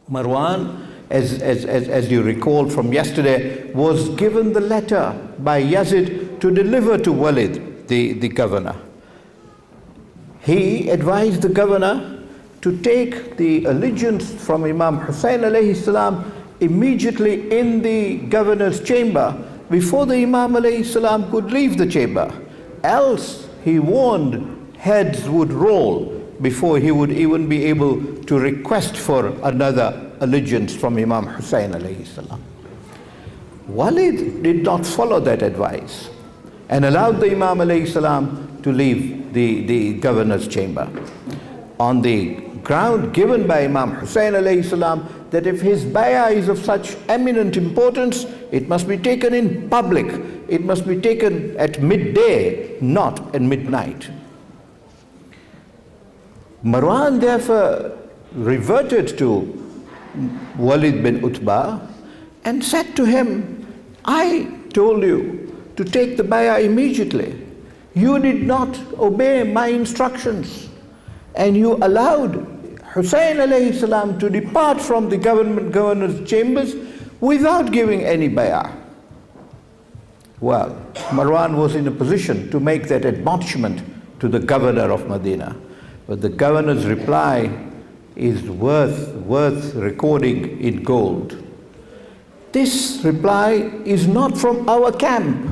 Marwan, as you recall from yesterday, was given the letter by Yazid to deliver to Walid, the governor. He advised the governor to take the allegiance from Imam Hussein alayhi salam immediately in the governor's chamber before the Imam alayhi salam could leave the chamber. Else, he warned, heads would roll before he would even be able to request for another allegiance from Imam Hussein alayhi salam. Walid did not follow that advice and allowed the Imam alayhi salam to leave the governor's chamber on the ground given by Imam Hussein alayhi salam that if his bay'ah is of such eminent importance, it must be taken in public. It must be taken at midday, not at midnight. Marwan therefore reverted to Walid bin Utbah and said to him, I told you to take the bay'ah immediately. You did not obey my instructions, and you allowed Hussein alayhi salam to depart from the governor's chambers without giving any bay'ah. Well, Marwan was in a position to make that admonishment to the governor of Madina. But the governor's reply is worth recording in gold. This reply is not from our camp.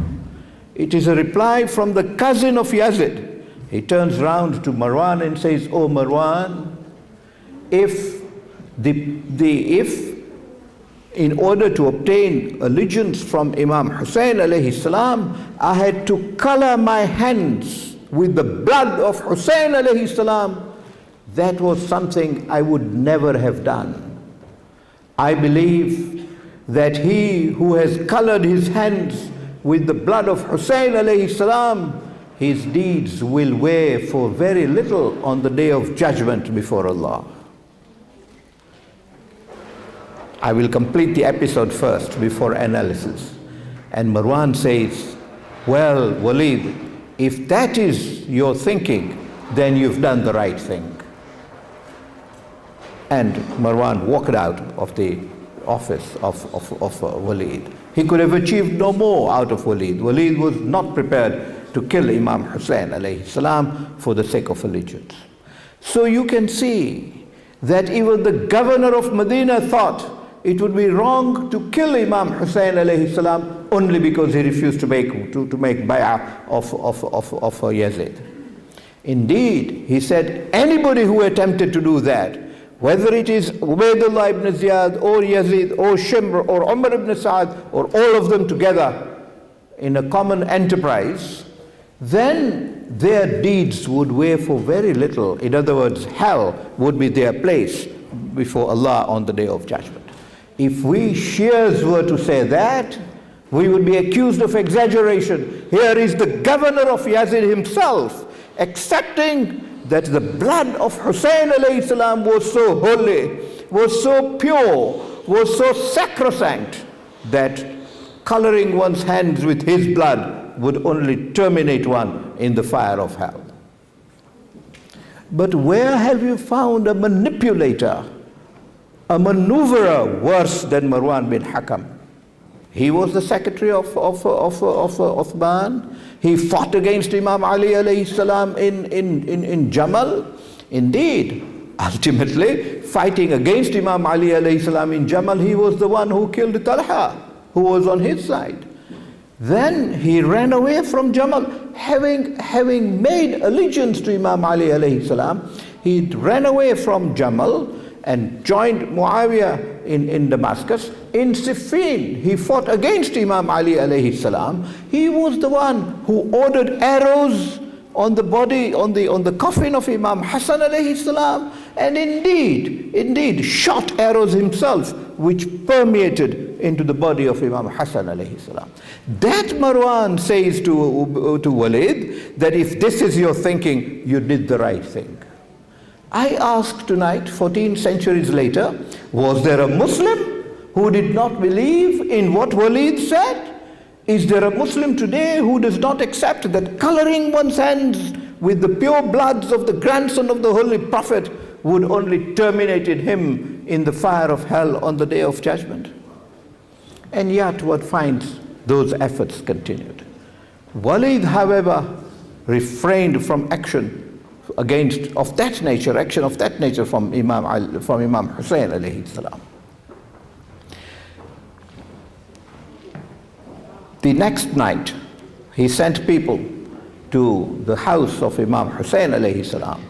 It is a reply from the cousin of Yazid. He turns round to Marwan and says, "Oh Marwan, if in order to obtain allegiance from Imam Hussein alayhi salam, I had to color my hands with the blood of Hussein alayhi salam, that was something I would never have done. I believe that he who has colored his hands with the blood of Hussein alayhi salam, his deeds will weigh for very little on the day of judgment before Allah." I will complete the episode first before analysis. And Marwan says, "Well, Walid, if that is your thinking, then you've done the right thing." And Marwan walked out of the office of Walid. He could have achieved no more out of Walid. Walid was not prepared to kill Imam Hussein alayhi salam for the sake of allegiance. So you can see that even the governor of Medina thought it would be wrong to kill Imam Hussein alayhi salam only because he refused to make bay'ah of Yazid. Indeed, he said, anybody who attempted to do that, whether it is Ubaydullah ibn Ziyad or Yazid or Shimr or Umar ibn Sa'ad or all of them together in a common enterprise, then their deeds would weigh for very little. In other words, hell would be their place before Allah on the day of judgment. If we Shias were to say that, we would be accused of exaggeration. Here is the governor of Yazid himself accepting that the blood of Hussein alayhi salam was so holy, was so pure, was so sacrosanct that coloring one's hands with his blood would only terminate one in the fire of hell. But where have you found a manipulator, a maneuverer worse than Marwan bin Hakam? He was the secretary of Uthman. He fought against Imam Ali alayhi salam in Jamal. Indeed, ultimately, fighting against Imam Ali alayhi salam in Jamal, he was the one who killed Talha, who was on his side. Then he ran away from Jamal, having made allegiance to Imam Ali alayhi salam. He ran away from Jamal and joined Muawiyah in Damascus. In Siffin, he fought against Imam Ali alayhi salam. He was the one who ordered arrows on the body, on the coffin of Imam Hassan alayhi salam, and indeed shot arrows himself, which permeated into the body of Imam Hassan alayhi salam. That Marwan says to Walid that if this is your thinking, you did the right thing. I ask tonight, 14 centuries later, was there a Muslim who did not believe in what Walid said? Is there a Muslim today who does not accept that coloring one's hands with the pure bloods of the grandson of the Holy Prophet would only terminate him in the fire of hell on the day of judgment. And yet what finds those efforts continued. Walid, however, refrained from action of that nature from Imam Hussein alayhi salam. The next night, he sent people to the house of Imam Hussein alayhi salam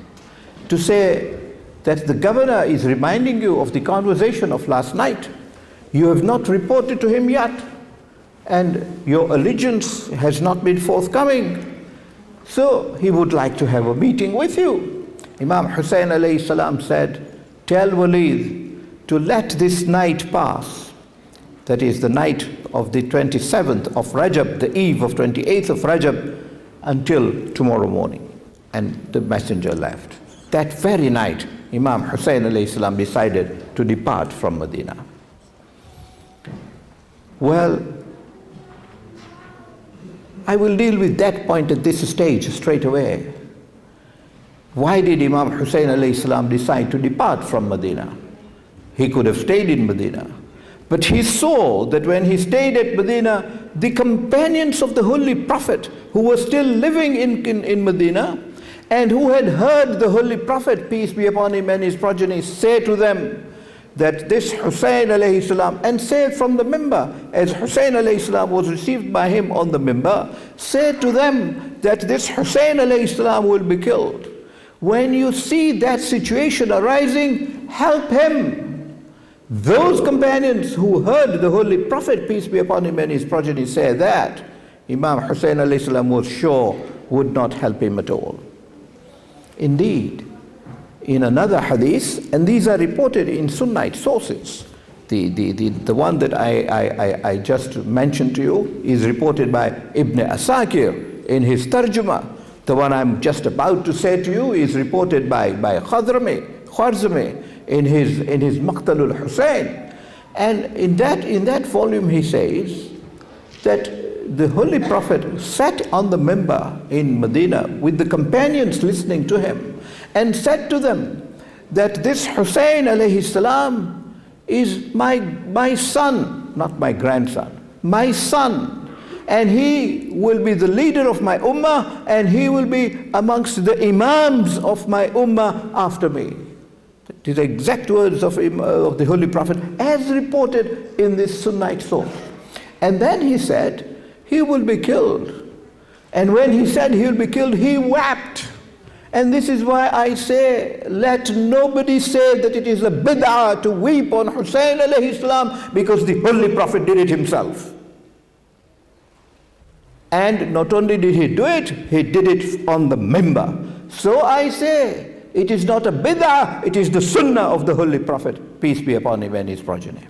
to say that the governor is reminding you of the conversation of last night. You have not reported to him yet, and your allegiance has not been forthcoming. So he would like to have a meeting with you. Imam Hussein alayhi salam said, tell Walid to let this night pass. That is the night of the 27th of Rajab, the eve of 28th of Rajab, until tomorrow morning. And the messenger left. That very night, Imam Hussein alayhi salam decided to depart from Medina. Well, I will deal with that point at this stage straight away. Why did Imam Hussein alayhi salam decide to depart from Medina? He could have stayed in Medina. But he saw that when he stayed at Medina, the companions of the Holy Prophet who were still living in Medina and who had heard the Holy Prophet, peace be upon him, and his progeny say to them that this Hussein alayhi salam, and say it from the mimbar, as Hussein alayhi salam was received by him on the mimbar, say to them that this Hussein alayhi salam will be killed. When you see that situation arising, help him. Those companions who heard the Holy Prophet, peace be upon him, and his progeny say that, Imam Hussein alayhi salam was sure would not help him at all. Indeed, in another hadith, and these are reported in Sunnite sources, the one that I just mentioned to you is reported by Ibn Asakir in his Tarjuma. The one I'm just about to say to you is reported by Khwarizmi in his Maqtalul Hussein. And in that volume he says that the Holy Prophet sat on the mimbar in Medina with the companions listening to him and said to them that this Hussein alayhi salam is my son, not my grandson, my son. And he will be the leader of my ummah, and he will be amongst the imams of my ummah after me. These are exact words of the Holy Prophet as reported in this Sunnite source. And then he said, he will be killed. And when he said he will be killed, he wept. And this is why I say, let nobody say that it is a bid'ah to weep on Hussein alayhi salam, because the Holy Prophet did it himself. And not only did he do it, he did it on the mimbar. So I say, it is not a bid'ah, it is the sunnah of the Holy Prophet, peace be upon him and his progeny.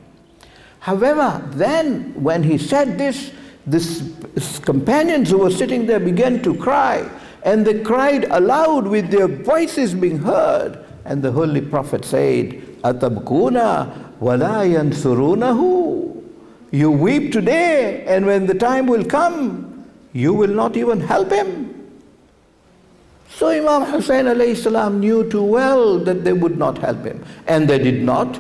However, then when he said this, his companions who were sitting there began to cry, and they cried aloud with their voices being heard. And the Holy Prophet said, Atabkuna wala yansurunahu. You weep today, and when the time will come, you will not even help him. So Imam Hussein alayhi salam knew too well that they would not help him. And they did not.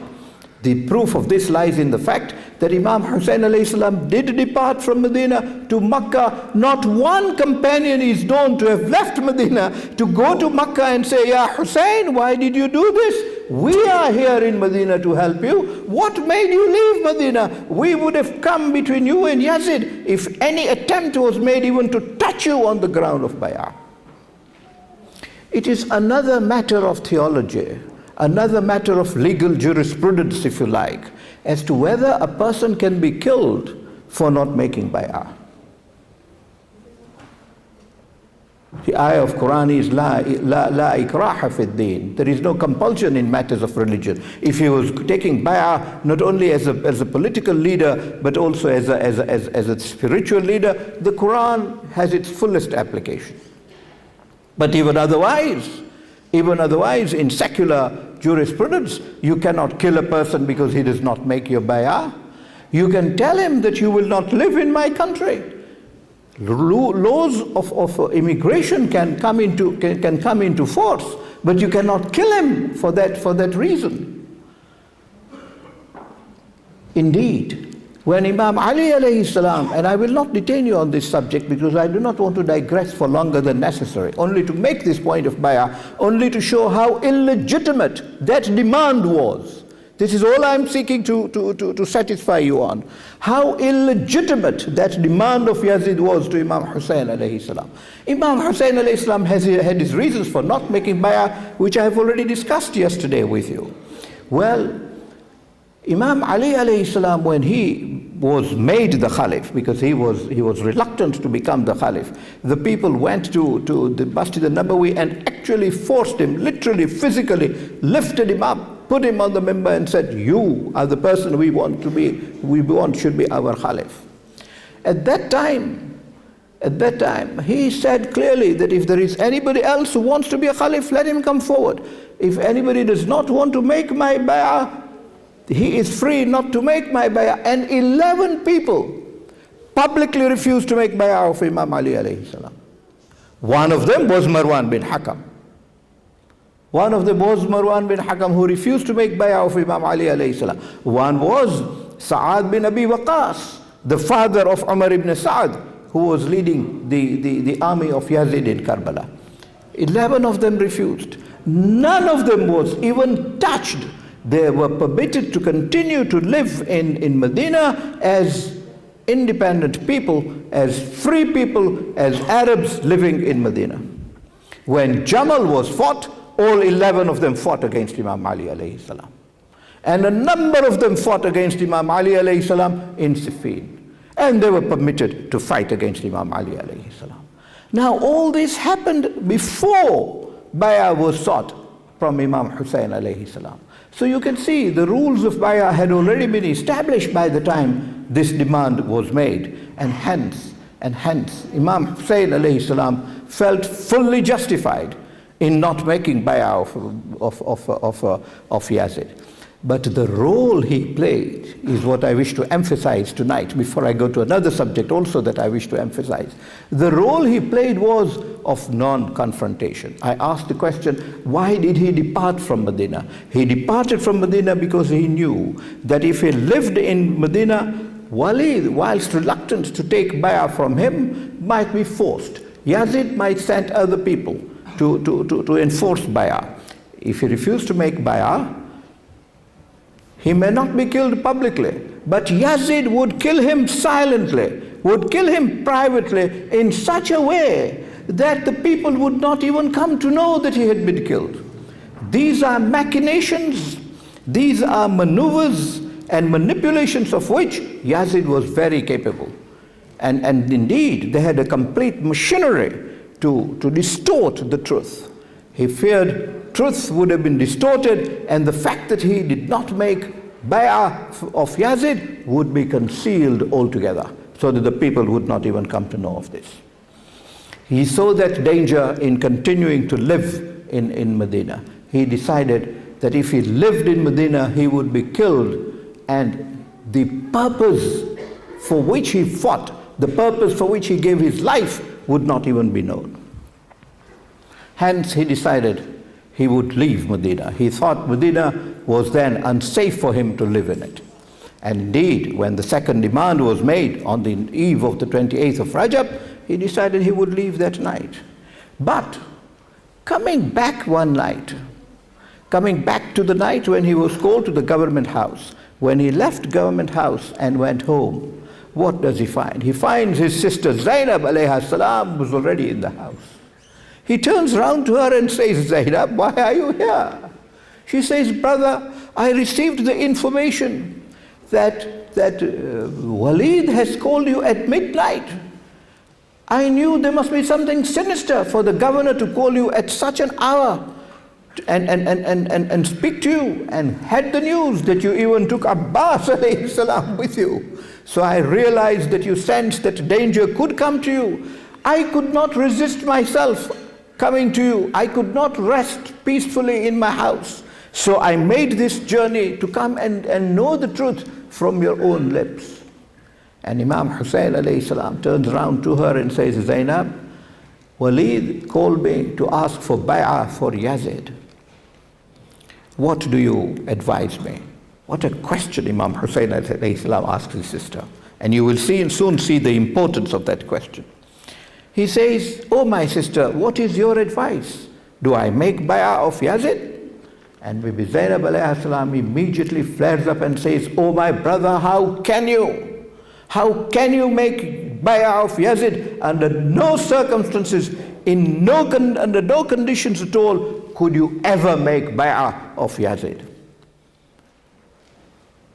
The proof of this lies in the fact that Imam Hussein alayhi salam did depart from Medina to Makkah. Not one companion is known to have left Medina to go to Makkah and say, Ya Hussein, why did you do this? We are here in Medina to help you. What made you leave Medina? We would have come between you and Yazid if any attempt was made even to touch you on the ground of Bay'ah. It is another matter of theology, another matter of legal jurisprudence, if you like, as to whether a person can be killed for not making bay'ah. The ayah of Quran is la ikraha fid deen. There is no compulsion in matters of religion. If he was taking bay'ah not only as a political leader but also as a spiritual leader, the Quran has its fullest application. But even otherwise, in secular jurisprudence, you cannot kill a person because he does not make your bay'ah. You can tell him that you will not live in my country. Laws of immigration can come into force, but you cannot kill him for that reason. Indeed, when Imam Ali alayhi salam, and I will not detain you on this subject because I do not want to digress for longer than necessary, only to make this point of bay'ah, only to show how illegitimate that demand was. This is all I'm seeking to satisfy you on. How illegitimate that demand of Yazid was to Imam Hussein alayhi salam. Imam Hussein alayhi salam had his reasons for not making bay'ah, which I have already discussed yesterday with you. Well, Imam Ali alayhi salam, when he was made the Khalif, because he was reluctant to become the Khalif, the people went to the Masjid al-Nabawi and actually forced him, literally, physically, lifted him up, put him on the mimbar and said, you are the person we want should be our Khalif. At that time, he said clearly that if there is anybody else who wants to be a Khalif, let him come forward. If anybody does not want to make my bay'ah, he is free not to make my bay'ah. And 11 people publicly refused to make bay'ah of Imam Ali alayhi salam. One of them was Marwan bin Hakam. One of them was Marwan bin Hakam, who refused to make bay'ah of Imam Ali alayhi salam. One was Sa'ad bin Abi Waqas, the father of Umar ibn Sa'ad, who was leading the army of Yazid in Kerbala. 11 of them refused. None of them was even touched. They were permitted to continue to live in Medina as independent people, as free people, as Arabs living in Medina. When Jamal was fought, all 11 of them fought against Imam Ali alayhi salam. And a number of them fought against Imam Ali alayhi salam in Siffin. And they were permitted to fight against Imam Ali alayhi salam. Now all this happened before bay'ah was sought from Imam Hussein alayhi salam. So you can see the rules of bay'ah had already been established by the time this demand was made. And hence, Imam Hussein alayhi salam felt fully justified in not making bay'ah of Yazid. But the role he played is what I wish to emphasize tonight, before I go to another subject also that I wish to emphasize. The role he played was of non-confrontation. I asked the question, why did he depart from Medina? He departed from Medina because he knew that if he lived in Medina, Walid, whilst reluctant to take bay'ah from him, might be forced. Yazid might send other people to enforce bay'ah. If he refused to make bay'ah, he may not be killed publicly, but Yazid would kill him silently, would kill him privately in such a way that the people would not even come to know that he had been killed. These are machinations, these are maneuvers and manipulations of which Yazid was very capable. And indeed, they had a complete machinery to distort the truth. He feared truth would have been distorted, and the fact that he did not make bay'ah of Yazid would be concealed altogether, so that the people would not even come to know of this. He saw that danger in continuing to live in Medina. He decided that if he lived in Medina, he would be killed, and the purpose for which he fought, the purpose for which he gave his life, would not even be known. Hence, he decided he would leave Medina. He thought Medina was then unsafe for him to live in it. And indeed, when the second demand was made on the eve of the 28th of Rajab, he decided he would leave that night. But coming back one night, coming back to the night when he was called to the government house, when he left government house and went home, what does he find? He finds his sister Zainab alayha salam was already in the house. He turns around to her and says, Zainab, why are you here? She says, brother, I received the information that Walid has called you at midnight. I knew there must be something sinister for the governor to call you at such an hour and speak to you, and had the news that you even took Abbas alayhi salam with you. So I realized that you sensed that danger could come to you. I could not resist myself coming to you. I could not rest peacefully in my house. So I made this journey to come and know the truth from your own lips. And Imam Hussein alayhi salam turns around to her and says, Zainab, Walid called me to ask for bay'ah for Yazid. What do you advise me? What a question Imam Hussein alayhi salam asked his sister. And you will soon see the importance of that question. He says, "Oh my sister, what is your advice? Do I make bay'ah of Yazid?" And Bibi Zainab alayhi salam immediately flares up and says, "Oh my brother, how can you? How can you make bay'ah of Yazid? Under no circumstances, under no conditions at all, could you ever make bay'ah of Yazid."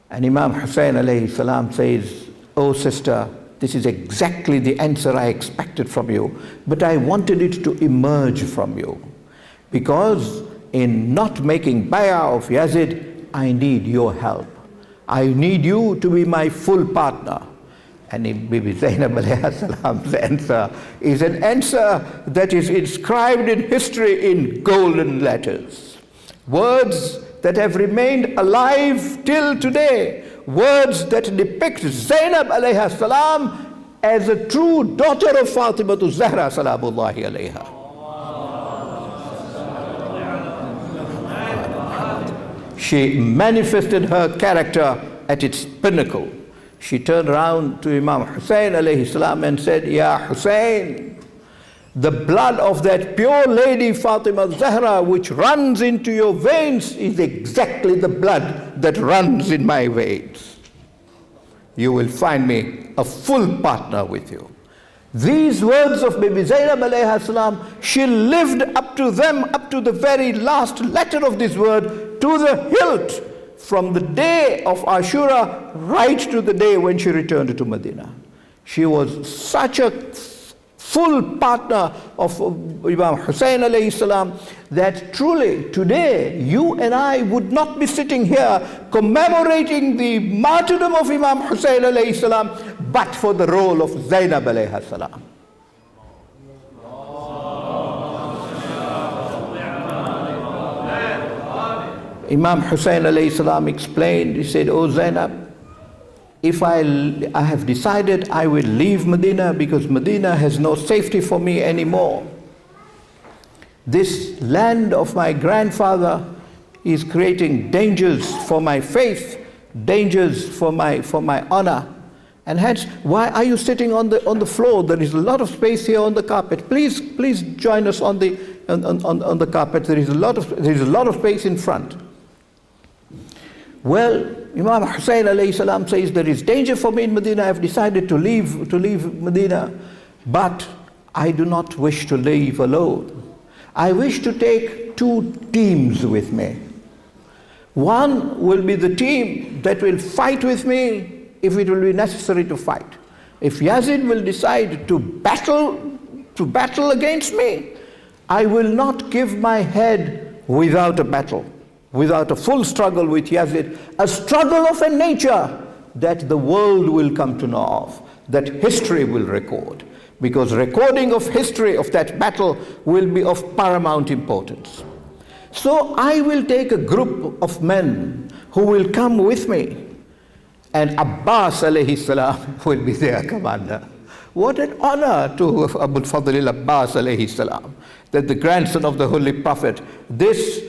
And Imam Hussein alayhi salam says, "Oh sister, this is exactly the answer I expected from you, but I wanted it to emerge from you. Because in not making bay'ah of Yazid, I need your help. I need you to be my full partner." And Bibi Zainab alayhi salam's answer is an answer that is inscribed in history in golden letters. Words that have remained alive till today. Words that depict Zainab alayhi salam as a true daughter of Fatima Zahra salamullahi alayha. She manifested her character at its pinnacle. She turned around to Imam Hussein alayhi salam and said, "Ya Hussein, the blood of that pure lady Fatima Zahra which runs into your veins is exactly the blood that runs in my veins. You will find me a full partner with you." These words of Bibi Zainab alayhi salam, she lived up to them, up to the very last letter of this word, to the hilt, from the day of Ashura right to the day when she returned to Madina. She was such a full partner of Imam Hussein alayhi salam that truly today you and I would not be sitting here commemorating the martyrdom of Imam Hussein alayhi salam but for the role of Zainab alayhi salam. Imam Hussein alayhi salam explained, he said, "Oh Zainab, if I have decided I will leave Medina because Medina has no safety for me anymore. This land of my grandfather is creating dangers for my faith, dangers for my honor. And hence, why are you sitting on the floor? There is a lot of space here on the carpet. Please join us on the carpet. There is a lot of space in front." Well, Imam Hussein alayhi salam says, "There is danger for me in Medina. I have decided to leave Medina, but I do not wish to leave alone. I wish to take two teams with me. One will be the team that will fight with me if it will be necessary to fight. If Yazid will decide to battle against me, I will not give my head without a battle, without a full struggle with Yazid, a struggle of a nature that the world will come to know of, that history will record, because recording of history of that battle will be of paramount importance. So I will take a group of men who will come with me, and Abbas alayhi salam will be their commander." What an honor to Abu al-Fadl Abbas alayhi salam, that the grandson of the Holy Prophet, this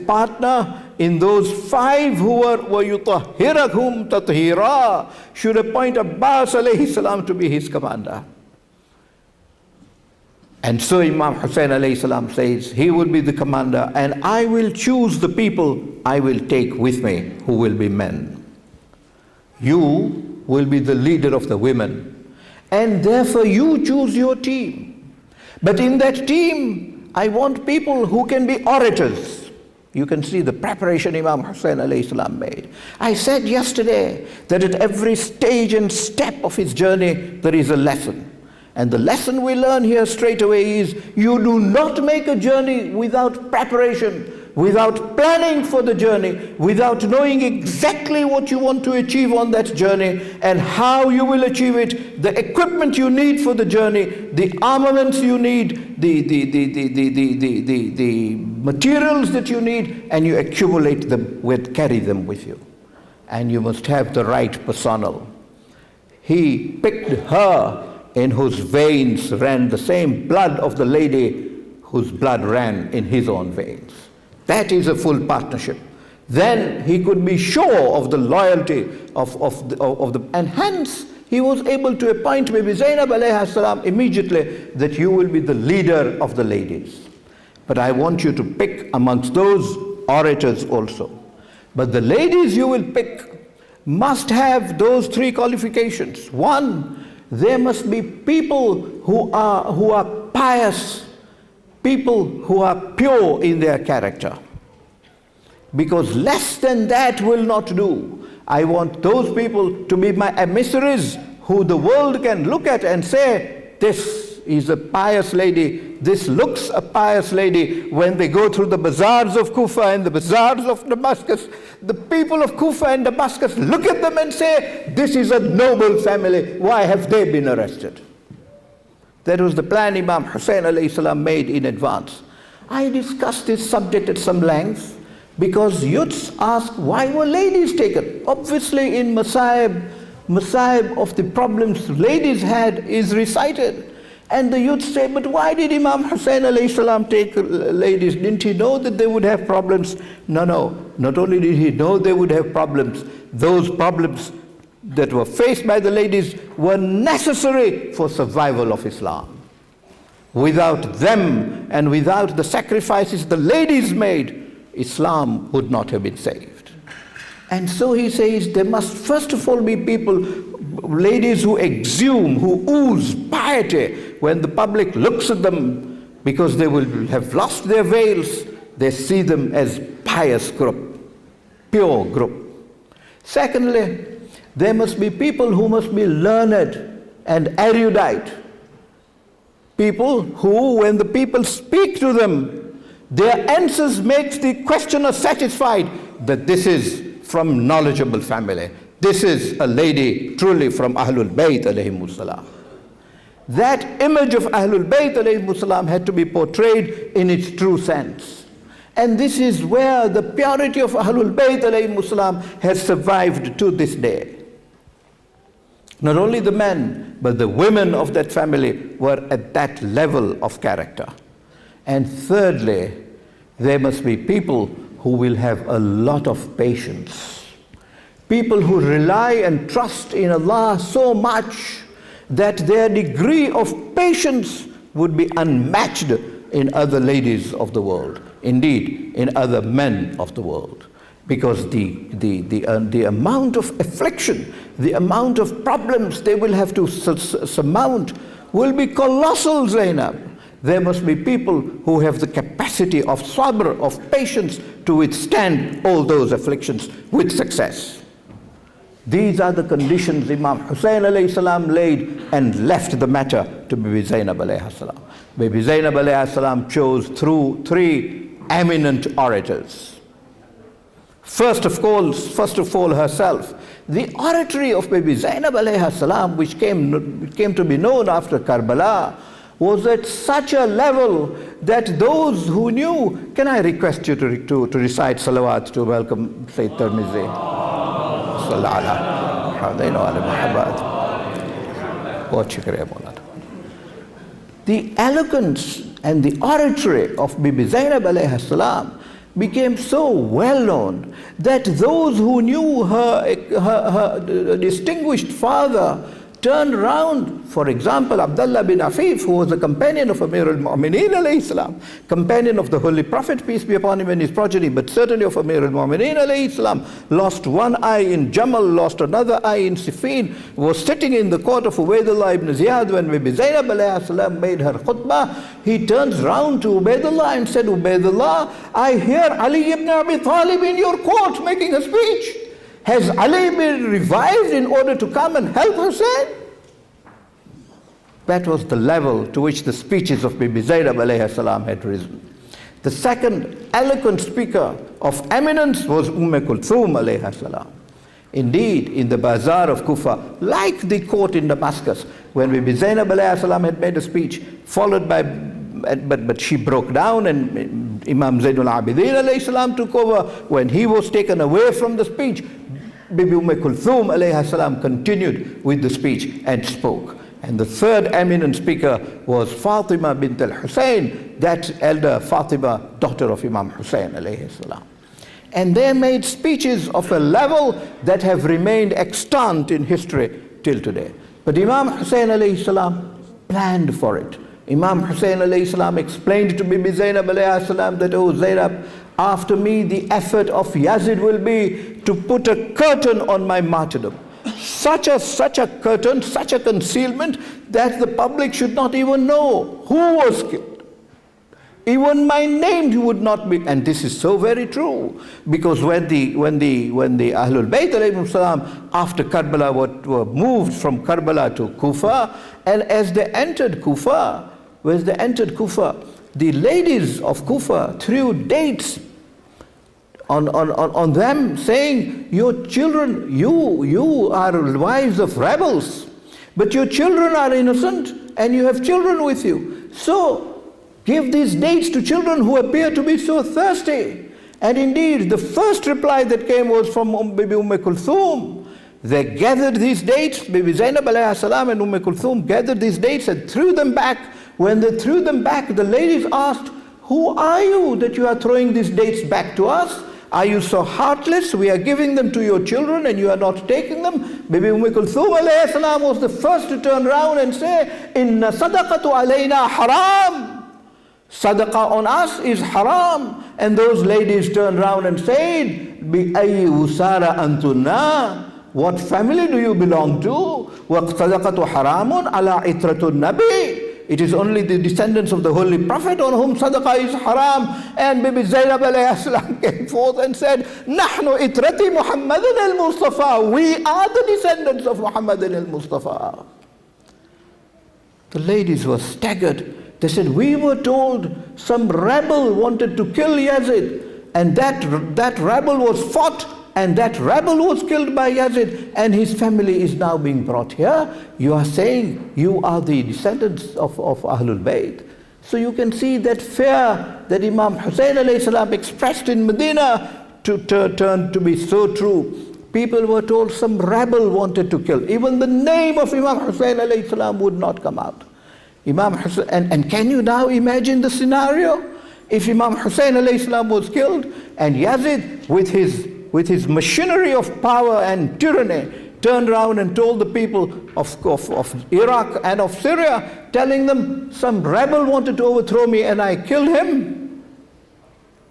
partner in those five who were وَيُطَهِّرَهُمْ تَطْهِيرًا, should appoint Abbas alayhi salam to be his commander. And so Imam Hussein alayhi salam says, he will be the commander, and I will choose the people I will take with me, who will be men. You will be the leader of the women, and therefore you choose your team. But in that team, I want people who can be orators. You can see the preparation Imam Hussein alayhi salam made. I said yesterday that at every stage and step of his journey, there is a lesson. And the lesson we learn here straight away is, you do not make a journey without preparation, without planning for the journey, without knowing exactly what you want to achieve on that journey and how you will achieve it, the equipment you need for the journey, the armaments you need, the materials that you need, and you accumulate them, carry them with you. And you must have the right personnel. He picked her in whose veins ran the same blood of the lady whose blood ran in his own veins. That is a full partnership. then he could be sure of the loyalty and hence he was able to appoint Bibi Zainab alayhi salam immediately that you will be the leader of the ladies. But I want you to pick amongst those orators also. But the ladies you will pick must have those three qualifications. One, there must be people who are pious, people who are pure in their character. Because less than that will not do. I want those people to be my emissaries who the world can look at and say, this is a pious lady, this looks a pious lady. When they go through the bazaars of Kufa and the bazaars of Damascus, the people of Kufa and Damascus look at them and say, this is a noble family, why have they been arrested? That was the plan Imam Hussein alayhi salam made in advance. I discussed this subject at some length because youths ask, why were ladies taken? Obviously in Masaib of the problems ladies had is recited. And the youth say, but why did Imam Hussein alayhi salam take ladies? Didn't he know that they would have problems? No, not only did he know they would have problems, those problems that were faced by the ladies were necessary for survival of Islam. Without them and without the sacrifices the ladies made, Islam would not have been saved. And so he says there must first of all be people, ladies who exhume, who ooze piety when the public looks at them, because they will have lost their veils, they see them as pious group, pure group. Secondly, there must be people who must be learned and erudite. People who, when the people speak to them, their answers makes the questioner satisfied that this is from knowledgeable family. This is a lady truly from Ahlul Bayt alayhimus salam. That image of Ahlul Bayt alayhimus salam had to be portrayed in its true sense. And this is where the purity of Ahlul Bayt alayhimus salam has survived to this day. Not only the men, but the women of that family were at that level of character. And thirdly, there must be people who will have a lot of patience. People who rely and trust in Allah so much that their degree of patience would be unmatched in other ladies of the world, indeed in other men of the world. Because the amount of affliction, the amount of problems they will have to surmount will be colossal, Zainab. There must be people who have the capacity of sabr, of patience, to withstand all those afflictions with success. These are the conditions Imam Hussein alayhi salam laid and left the matter to Bibi Zainab alayhi salam. Bibi Zainab alayhi salam chose through three eminent orators. First of all herself. The oratory of Bibi Zainab alayhi salam, which came to be known after Kerbala, was at such a level that those who knew, can I request you to recite salawat to welcome Sayyid Tirmizi? The eloquence and the oratory of Bibi Zainab alayhi salam became so well known that those who knew her distinguished father turned round. For example, Abdullah bin Afif, who was a companion of Amir al-Mu'mineen alayhi salam, companion of the Holy Prophet, peace be upon him, and his progeny, but certainly of Amir al-Mu'mineen alayhi salam, lost one eye in Jamal, lost another eye in Siffin, was sitting in the court of Ubaidullah ibn Ziyad when Bibi Zainab alayhi salam made her khutbah. He turns round to Ubaidullah and said, Ubaidullah, I hear Ali ibn Abi Talib in your court making a speech. Has Ali been revived in order to come and help Hussein? That was the level to which the speeches of Bibi Zainab alayhi salam had risen. The second eloquent speaker of eminence was Kulthum alayhi salam. Indeed, in the bazaar of Kufa, like the court in Damascus, when Bibi Zainab alayhi salam had made a speech, followed by, but she broke down and Imam Zainul Abidin alayhi salam took over. When he was taken away from the speech, Bibi Kulthum alayhi salam continued with the speech and spoke. And the third eminent speaker was Fatima bint al-Hussein, that elder Fatima, daughter of Imam Hussein alayhi salam. And they made speeches of a level that have remained extant in history till today. But Imam Hussein alayhi salam planned for it. Imam Hussein alayhi salam explained to Bibi Zainab alayhi salam that, oh Zainab, after me the effort of Yazid will be to put a curtain on my martyrdom. Such a curtain, such a concealment that the public should not even know who was killed. Even my name would not be, and this is so very true, because when the Ahlul Bayt alayhim salam after Kerbala were moved from Kerbala to Kufa, and as they entered Kufa, the ladies of Kufa threw dates on them, saying, your children, you are wives of rebels, but your children are innocent and you have children with you. So give these dates to children who appear to be so thirsty. And indeed, the first reply that came was from Bibi Kulthum. They gathered these dates, Bibi Zainab alayhi salam and Kulthum gathered these dates and threw them back. When they threw them back, the ladies asked, who are you that you are throwing these dates back to us? Are you so heartless? We are giving them to your children and you are not taking them. Bibi Kulthum alayhi salam was the first to turn around and say, Inna sadaqatu alayna haram. Sadaqah on us is haram. And those ladies turned around and said, Bi ayyi usara antunna? What family do you belong to? Wa sadaqatu haramun ala itratun nabi. It is only the descendants of the Holy Prophet on whom sadaqah is haram. And Bibi Zainab alayhi salam came forth and said, Nahnu itrati Muhammadin al-Mustafa. We are the descendants of Muhammadin al-Mustafa. The ladies were staggered. They said, we were told some rebel wanted to kill Yazid, and that rebel was fought, and that rebel was killed by Yazid, and his family is now being brought here. You are saying you are the descendants of Ahlul Bayt. So you can see that fear that Imam Hussein alayhi salam expressed in Medina to turn to be so true. People were told some rebel wanted to kill. Even the name of Imam Hussein alayhi salam would not come out. Imam Hussein, and can you now imagine the scenario? If Imam Hussein alayhi salam was killed and Yazid with his machinery of power and tyranny turned around and told the people of Iraq and of Syria, telling them some rebel wanted to overthrow me and I killed him,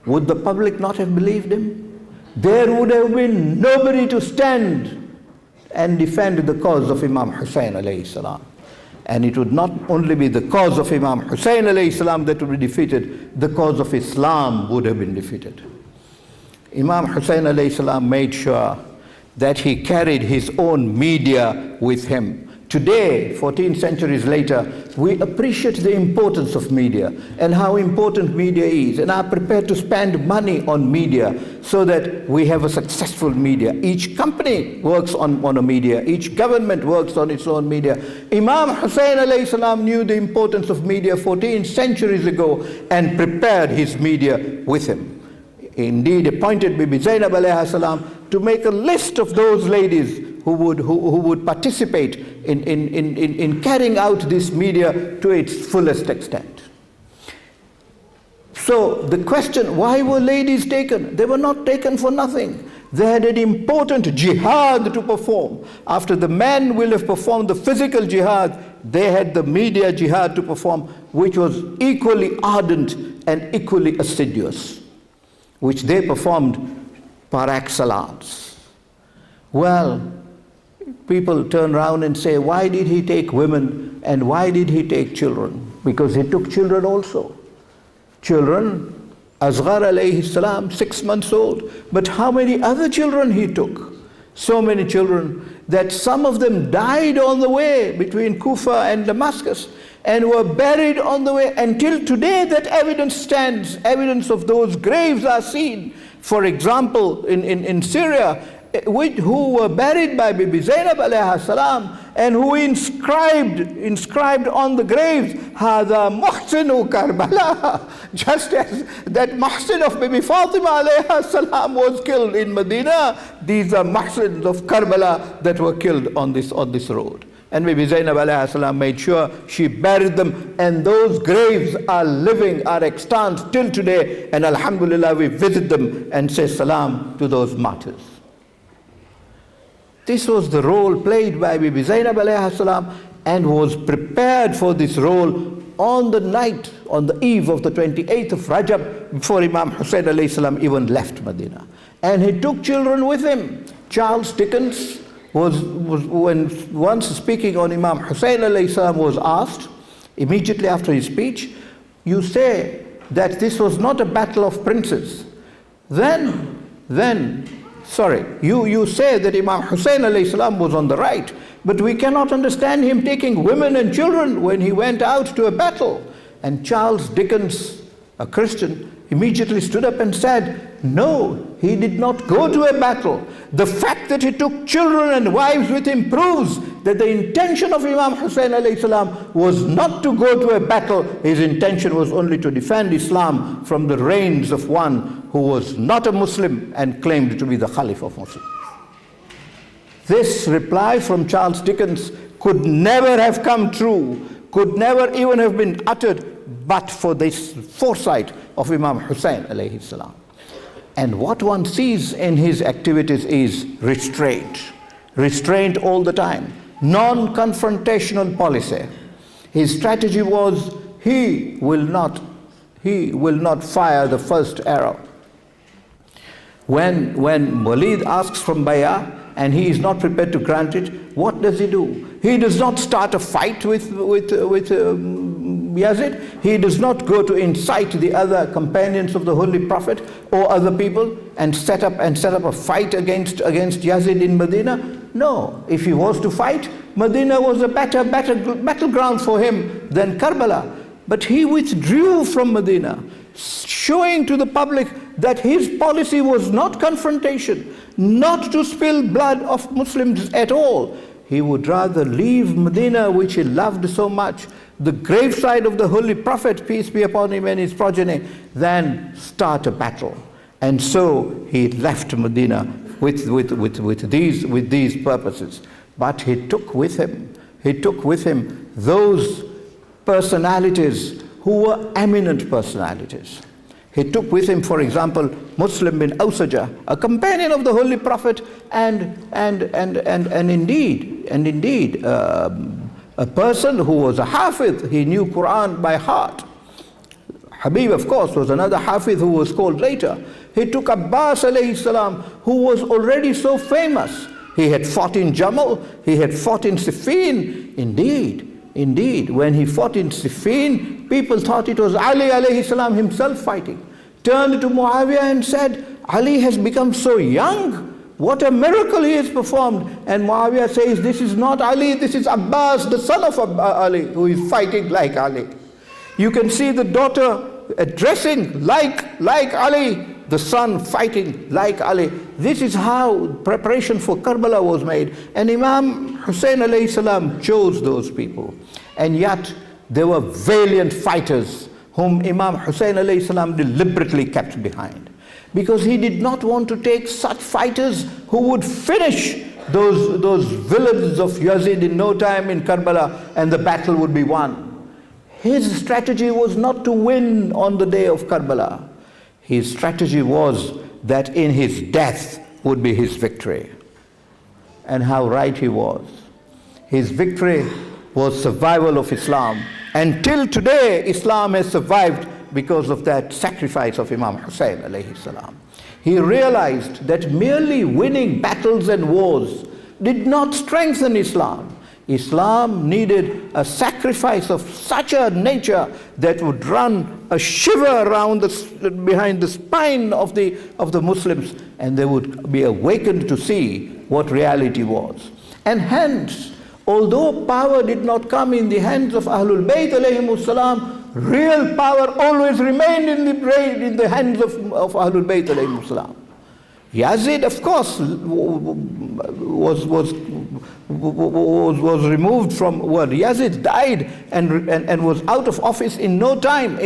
would the public not have believed him? There would have been nobody to stand and defend the cause of Imam Hussein alayhi salam. And it would not only be the cause of Imam Hussein alayhi salam that would be defeated, the cause of Islam would have been defeated. Imam Hussein alayhi salam made sure that he carried his own media with him. Today, 14 centuries later, we appreciate the importance of media and how important media is, and are prepared to spend money on media so that we have a successful media. Each company works on a media, each government works on its own media. Imam Hussein alayhi salam knew the importance of media 14 centuries ago and prepared his media with him. Indeed, appointed Bibi Zainab alayhi salam to make a list of those ladies who would participate in carrying out this media to its fullest extent. So the question, why were ladies taken? They were not taken for nothing. They had an important jihad to perform. After the men will have performed the physical jihad, they had the media jihad to perform, which was equally ardent and equally assiduous, which they performed par excellence. Well, people turn around and say, why did he take women and why did he take children? Because he took children also. Children, Asghar alayhi salam, 6 months old. But how many other children he took? So many children that some of them died on the way between Kufa and Damascus and were buried on the way. Until today that evidence stands. Evidence of those graves are seen. For example, in Syria, who were buried by Bibi Zainab alayha salam, and who inscribed on the graves, Hada Muhsinu Kerbala, just as that Muhsin of Bibi Fatima alayha salam was killed in Madina, these are Muhsins of Kerbala that were killed on this road. And Bibi Zainab alayhi salam made sure she buried them, and those graves are living, are extant till today, and alhamdulillah we visit them and say salam to those martyrs. This was the role played by Bibi Zainab alayhi salam, and was prepared for this role on the night, on the eve of the 28th of Rajab, before Imam Hussein alayhi salam even left Medina. And he took children with him. Charles Dickens was when once speaking on Imam Hussein alayhi salam, was asked immediately after his speech, you say that this was not a battle of princes. You say that Imam Hussein alayhi salam was on the right, but we cannot understand him taking women and children when he went out to a battle. And Charles Dickens, a Christian, immediately stood up and said, no, he did not go to a battle. The fact that he took children and wives with him proves that the intention of Imam Hussein alayhi salam was not to go to a battle. His intention was only to defend Islam from the reigns of one who was not a Muslim and claimed to be the Caliph of Muslims. This reply from Charles Dickens could never have come true, could never even have been uttered, but for this foresight of Imam Hussein alayhi salam. And what one sees in his activities is restraint. Restraint all the time. Non-confrontational policy. His strategy was he will not fire the first arrow. When Walid asks from Bayah and he is not prepared to grant it, what does he do? He does not start a fight with Yazid. He does not go to incite the other companions of the Holy Prophet or other people and set up a fight against Yazid in Medina. No, if he was to fight, Medina was a better battleground for him than Kerbala. But he withdrew from Medina, showing to the public that his policy was not confrontation, not to spill blood of Muslims at all. He would rather leave Medina, which he loved so much, the graveside of the Holy Prophet, peace be upon him and his progeny, than start a battle. And so he left Medina with these purposes. But he took with him those personalities who were eminent personalities. He took with him, for example, Muslim bin Awsaja, a companion of the Holy Prophet, and indeed a person who was a Hafiz. He knew Quran by heart. Habib, of course, was another Hafiz who was called later. He took Abbas alayhi salam, who was already so famous. He had fought in Jamal, he had fought in Siffin. Indeed, when he fought in Siffin, people thought it was Ali alayhi salam himself fighting. Turned to Muawiyah and said, Ali has become so young. What a miracle he has performed. And Muawiyah says, this is not Ali, this is Abbas, the son of Ali, who is fighting like Ali. You can see the daughter dressing like Ali, the son fighting like Ali. This is how preparation for Kerbala was made. And Imam Hussein alayhi salam chose those people. And yet there were valiant fighters whom Imam Hussein alayhi salam deliberately kept behind. Because he did not want to take such fighters who would finish those villains of Yazid in no time in Kerbala, and the battle would be won. His strategy was not to win on the day of Kerbala. His strategy was that in his death would be his victory. And how right he was. His victory was survival of Islam. And till today, Islam has survived because of that sacrifice of Imam Hussein alayhi salam. He realized that merely winning battles and wars did not strengthen Islam. Islam needed a sacrifice of such a nature that would run a shiver around behind the spine of the Muslims, and they would be awakened to see what reality was. And hence, although power did not come in the hands of Ahlul Bayt alayhimus salam, real power always remained in the hands of Ahlul Bayt alayhimus salam. Yazid, of course, was removed from, well, Yazid died and was out of office in no time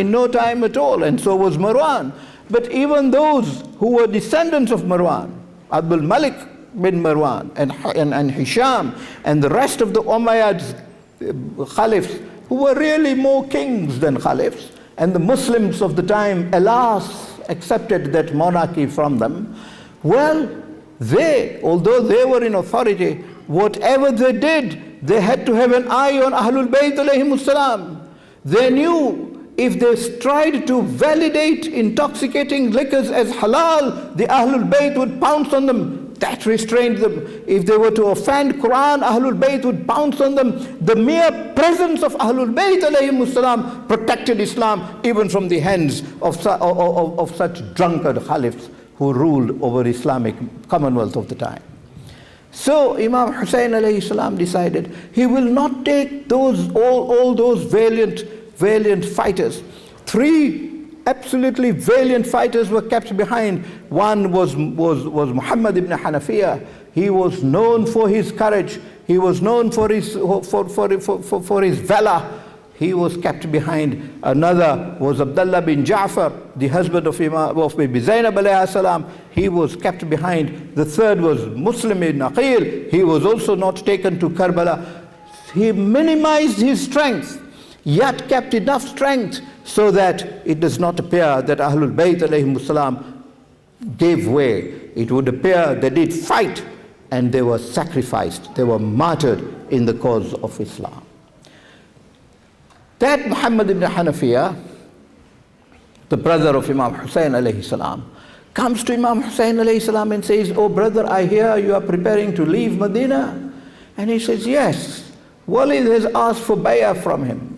at all, and so was Marwan. But even those who were descendants of Marwan, Abdul Malik bin Marwan and Hisham and the rest of the Umayyad Caliphs, who were really more kings than Caliphs, and the Muslims of the time, alas, accepted that monarchy from them. Well, although they were in authority, whatever they did, they had to have an eye on Ahlul Bayt alayhimus salam. They knew if they tried to validate intoxicating liquors as halal, the Ahlul Bayt would pounce on them. That restrained them. If they were to offend Quran, Ahlul Bayt would pounce on them. The mere presence of Ahlul Bayt alayhimus salam protected Islam even from the hands of such drunkard caliphs who ruled over Islamic Commonwealth of the time. So Imam Hussein alayhi salam decided he will not take all those valiant fighters. 3 absolutely valiant fighters were kept behind. One was Muhammad ibn Hanafiya. He was known for his courage. He was known for his valor. He was kept behind. Another was Abdullah bin Ja'far, the husband of Bibi Zainab alayhi salam. He was kept behind. The third was Muslim ibn Aqil. He was also not taken to Kerbala. He minimized his strength, yet kept enough strength so that it does not appear that Ahlul Bayt alayhimus salam gave way. It would appear they did fight and they were sacrificed. They were martyred in the cause of Islam. That Muhammad ibn Hanafiya, the brother of Imam Hussein alayhi salam, comes to Imam Hussein alayhi salam and says, "Oh brother, I hear you are preparing to leave Medina." And he says, "Yes, Walid has asked for bay'ah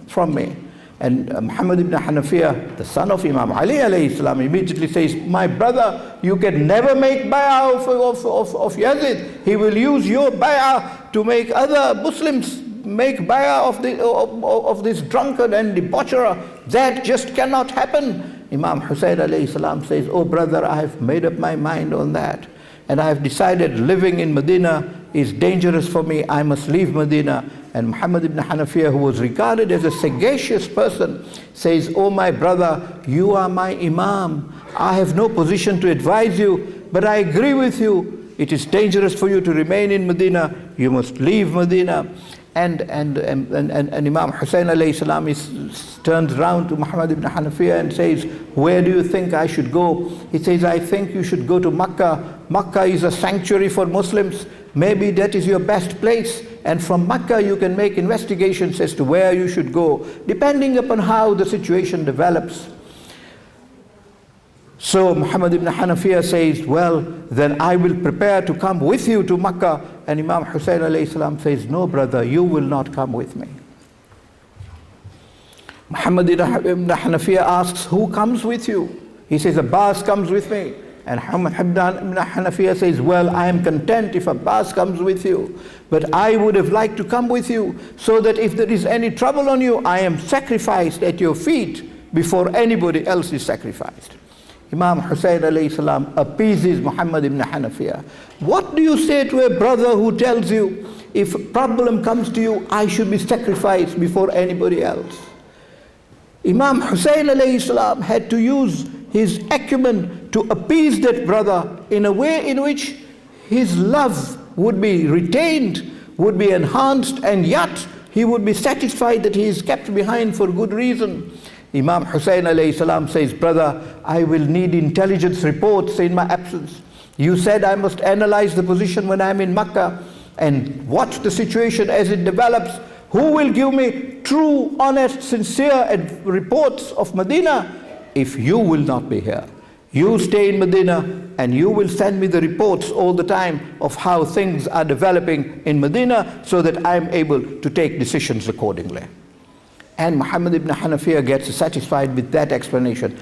from me." And Muhammad ibn Hanafiya, the son of Imam Ali alayhi salam, immediately says, "My brother, you can never make bay'ah of Yazid. He will use your bay'ah to make other Muslims make bay'ah of this drunkard and debaucherer. That just cannot happen." Imam Hussein alayhi salam says, "Oh brother, I have made up my mind on that. And I have decided living in Medina is dangerous for me. I must leave Medina." And Muhammad ibn Hanafiya, who was regarded as a sagacious person, says, "Oh my brother, you are my Imam. I have no position to advise you, but I agree with you. It is dangerous for you to remain in Medina. You must leave Medina." And Imam Hussein alayhi salam turns around to Muhammad ibn Hanafiya and says, "Where do you think I should go?" He says, "I think you should go to Makkah. Makkah is a sanctuary for Muslims. Maybe that is your best place. And from Makkah you can make investigations as to where you should go, depending upon how the situation develops." So Muhammad ibn Hanafiya says, "Well, then I will prepare to come with you to Makkah." And Imam Hussein alayhi salam says, "No brother, you will not come with me." Muhammad ibn Hanafiya asks, "Who comes with you?" He says, "Abbas comes with me." And Muhammad ibn Hanafiya says, "Well, I am content if Abbas comes with you, but I would have liked to come with you so that if there is any trouble on you, I am sacrificed at your feet before anybody else is sacrificed." Imam Hussein alayhi salam appeases Muhammad ibn Hanafiya. What do you say to a brother who tells you, if a problem comes to you, I should be sacrificed before anybody else? Imam Hussein alayhi salam had to use his acumen to appease that brother in a way in which his love would be retained, would be enhanced, and yet he would be satisfied that he is kept behind for good reason. Imam Hussein alayhi salam says, "Brother, I will need intelligence reports in my absence. You said I must analyze the position when I'm in Makkah and watch the situation as it develops. Who will give me true, honest, sincere reports of Medina if you will not be here? You stay in Medina and you will send me the reports all the time of how things are developing in Medina so that I'm able to take decisions accordingly." And Muhammad ibn Hanafiya gets satisfied with that explanation.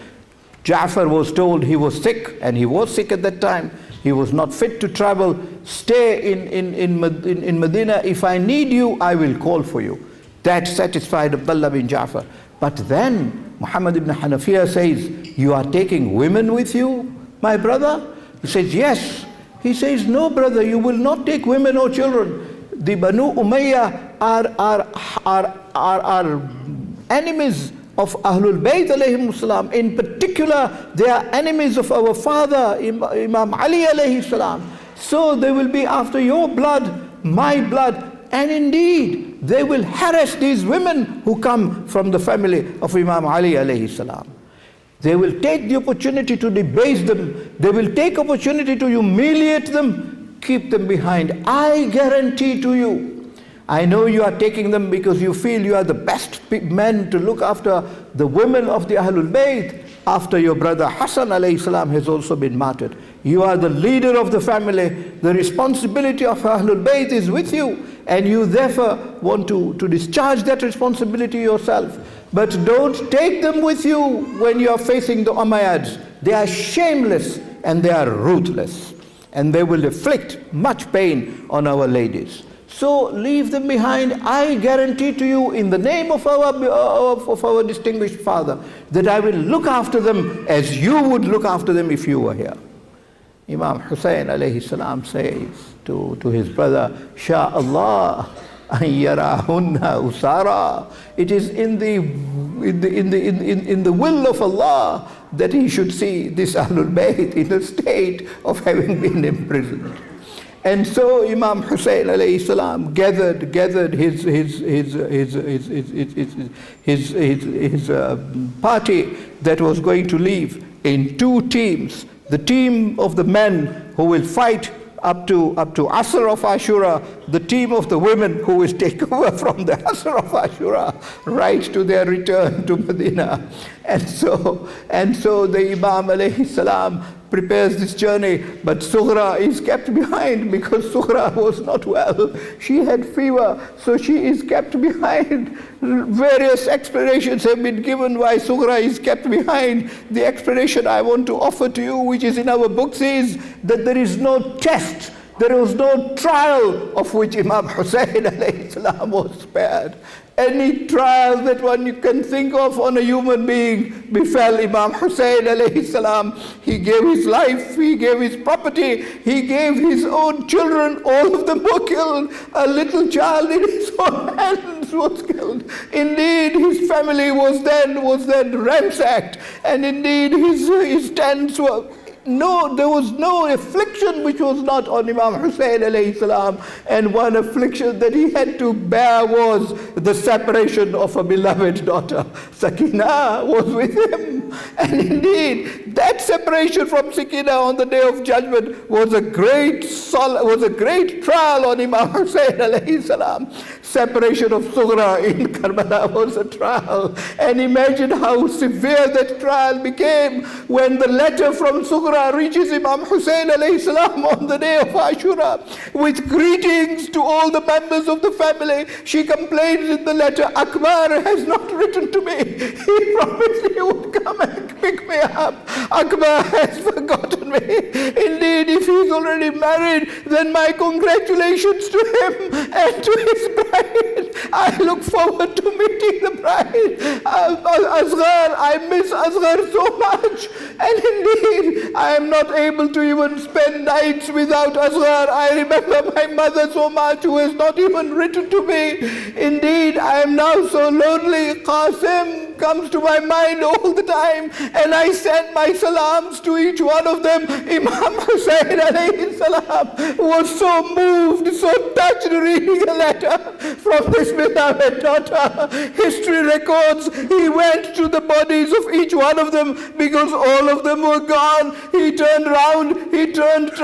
Ja'far was told he was sick, and he was sick at that time. He was not fit to travel. "Stay in Medina. If I need you, I will call for you." That satisfied Abdullah bin Ja'far. But then Muhammad ibn Hanafiya says, "You are taking women with you, my brother?" He says, "Yes." He says, "No, brother, you will not take women or children. The Banu Umayyah are enemies of Ahlul Bayt alayhim salam. In particular, they are enemies of our father, Imam Ali alayhi salam. So they will be after your blood, my blood, and indeed they will harass these women who come from the family of Imam Ali alayhi salam. They will take the opportunity to debase them. They will take opportunity to humiliate them, keep them behind. I guarantee to you, I know you are taking them because you feel you are the best men to look after the women of the Ahlul Bayt, after your brother Hassan alayhi salam has also been martyred. You are the leader of the family. The responsibility of Ahlul Bayt is with you, and you therefore want to discharge that responsibility yourself. But don't take them with you when you are facing the Umayyads. They are shameless and they are ruthless, and they will inflict much pain on our ladies. So leave them behind. I guarantee to you, in the name of our distinguished father, that I will look after them as you would look after them if you were here. Imam Hussein alayhi salam says to his brother, Sha Allah an yarahunna usara. It is in the will of Allah that he should see this Ahlul Bayt in a state of having been imprisoned. And so Imam Hussein alayhi salam gathered his party that was going to leave in two teams. The team of the men who will fight up to Asr of Ashura, the team of the women who will take over from the Asr of Ashura right to their return to Madina. And so the Imam alayhi salam prepares this journey, but Sughra is kept behind because Sughra was not well. She had fever, so she is kept behind. Various explanations have been given why Sughra is kept behind. The explanation I want to offer to you, which is in our books, is that there is no test, there was no trial of which Imam Hussein alayhi salam was spared. Any trial that one can think of on a human being befell Imam Hussein alayhi salam. He gave his life, he gave his property, he gave his own children, all of them were killed. A little child in his own hands was killed. Indeed, his family was then ransacked, and indeed his tents were... No, there was no affliction which was not on Imam Hussein alayhi salam, and one affliction that he had to bear was the separation of a beloved daughter. Sakina was with him, and indeed that separation from Sakina on the Day of Judgment was a great trial on Imam Hussein alayhi salam. Separation of Sughra in Kerbala was a trial, and imagine how severe that trial became when the letter from Sughra reaches Imam Hussein alayhi salam on the Day of Ashura with greetings to all the members of the family. She complains in the letter, Akbar has not written to me. He promised he would come and pick me up. Akbar has forgotten me. Indeed, if he's already married, then my congratulations to him and to his bride. I look forward to meeting the bride. Asghar, I miss Asghar so much. And indeed, I am not able to even spend nights without Asghar. I remember my mother so much, who has not even written to me. Indeed, I am now so lonely. Qasim comes to my mind all the time, and I send my salams to each one of them. Imam Hussein alayhi salam was so moved, so touched reading a letter from this beloved daughter. History records he went to the bodies of each one of them because all of them were gone. He turned round, he turned to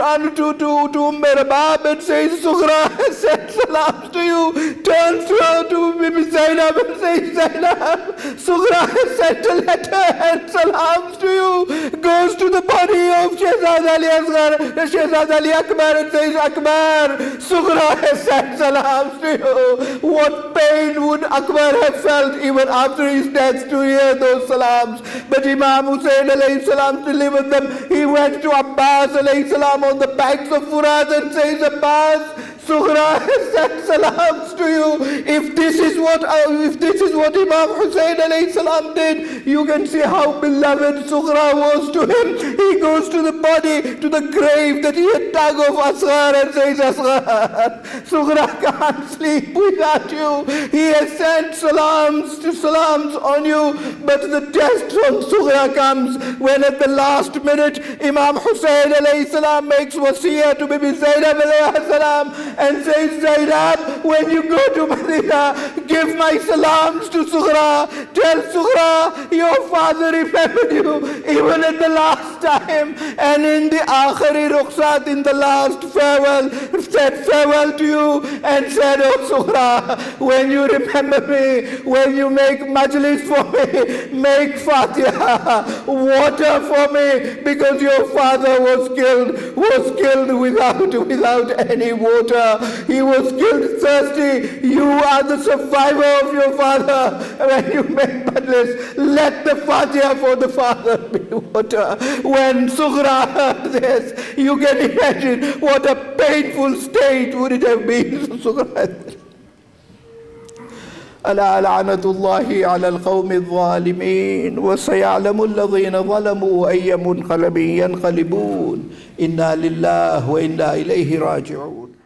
Rabab and says, Sughra sent salams to you. Turns to Bibi Zainab and says, Zainab, Sughra sent a letter and salams to you. Goes to the body of Shehzad Ali Asghar, Shehzad Ali Akbar, and says, Akbar, Sughra has sent salams to you. What pain would Akbar have felt even after his death to hear those salams? But Imam Hussein alayhi salam delivered them. He went to Abbas alayhi salam on the banks of Furat and says, Abbas, Sughra has sent salams to you. If this is what Imam Hussein alayhi salam did, you can see how beloved Sughra was to him. He goes to the body, to the grave that he had dug of Asghar and says, Asghar, Sughra can't sleep without you. He has sent salams on you, but the test from Sughra comes when at the last minute Imam Hussein alayhi salam makes wasiyah to Bibi Zainab alayhi salam and says, Zainab, when you go to Madina, give my salams to Sughra. Tell Sughra, your father remembered you even at the last time, and in the Akhari Rukhsat, in the last farewell, said farewell to you and said, oh Sughra, when you remember me, when you make majlis for me, make Fatiha, water for me, because your father was killed without any water. He was killed thirsty. You are the survivor of your father. When you make majlis, let the Fatiha for the father be water. When Sughra heard this, you can imagine what a painful state would it have been for Sughra. ألا لعنة الله على القوم الظالمين وسيعلم الذين ظلموا أي منقلب ينقلبون إنا لله وإنا إليه راجعون.